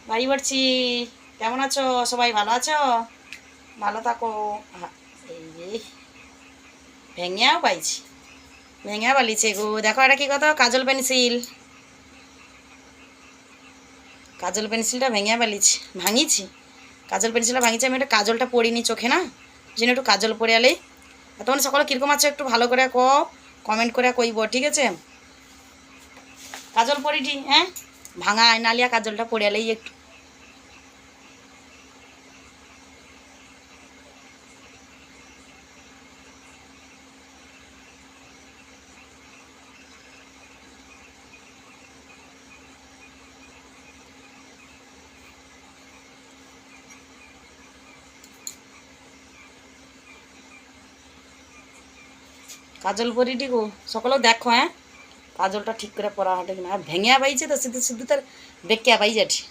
বাড়ি বাড়ছি। কেমন আছো সবাই? ভালো আছো? ভালো থাকো। এই যে ভেঙেও পাইছি, ভেঙে বালিছে গো। দেখো এটা কি কথা, কাজল পেন্সিল। কাজল পেন্সিলটা ভেঙে বালিছি, ভাঙিছি। কাজল পেন্সিলটা ভাঙিছি। আমি একটু কাজলটা পরিনি চোখে, না যেন একটু কাজল পরে আলেই। তখন সকলে কীরকম আছে একটু ভালো করে কমেন্ট করে কইব, ঠিক আছে? কাজল পরিটি, হ্যাঁ ভাঙা আয়নালিয়া কাজলটা পরে আলেই একটু। কাজল পরিটি গো, সকলেও দেখো, হ্যাঁ কাজলটা ঠিক করে পরা হাঁটে কিনা। আর ভেঙে পাইছে তো শুধু শুধু তার বেঁকিয়া পাই যাচ্ছি।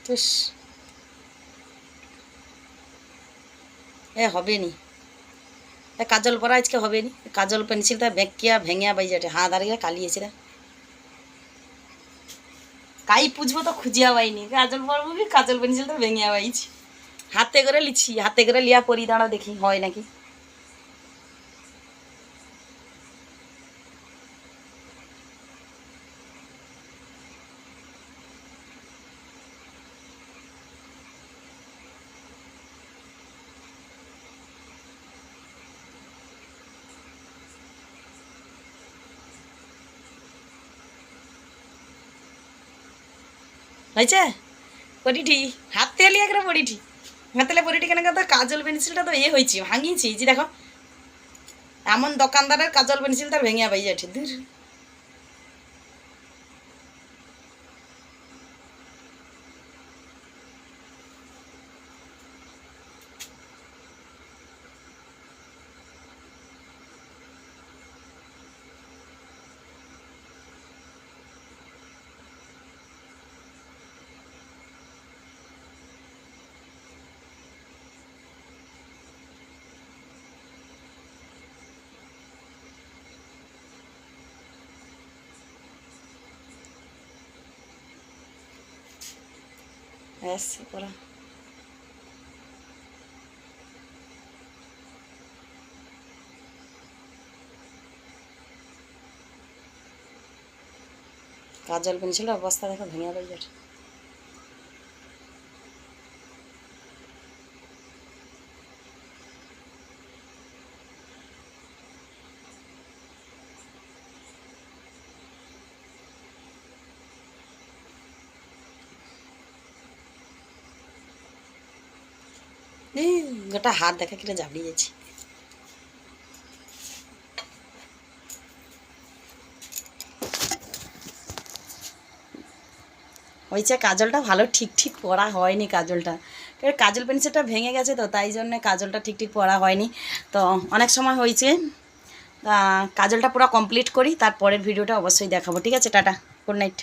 তুস হবে নি, কাজল পরা আজকে হবে নি। কাজল পেন্সিলটা বেঁকিয়া ভেঙিয়া পাই যাচ্ছে, হাত দাঁড়িয়ে কালিয়েছে রে। কাই পুজবো তো খুঁজিয়া পাইনি, কাজল পরবো কি কাজল পেন্সিলটা ভেঙিয়া পাইছি। হাতে করে লিছি, হাতে করে লিয়া পরি, দাঁড়া দেখি হয় নাকি। হয়েছে পরিটি, হাতে লিয়া করে পরিটি, হাতে পরিটি কেন কথা। কাজল পেন্সিলটা তো হয়েছি, ভাঙিয়েছি যে দেখো। এমন দোকানদারের কাজল পেন্সিল তার ভেঙে পাই যাচ্ছে দূর। ব্যাস পড়া। কাজল পেন্সিল অবস্থা দেখো, ভেঙে পাই যাচ্ছে। গোটা হাত দেখা কিনা জাবড়িয়েছি। হয়েছে কাজলটা ভালো ঠিক ঠিক পরা হয়নি কাজলটা, কাজল পেন্সিলটা ভেঙে গেছে তো তাই জন্যে কাজলটা ঠিক ঠিক পরা হয়নি। তো অনেক সময় হয়েছে, কাজলটা পুরো কমপ্লিট করি, তারপরের ভিডিওটা অবশ্যই দেখাবো, ঠিক আছে? Tata, good night.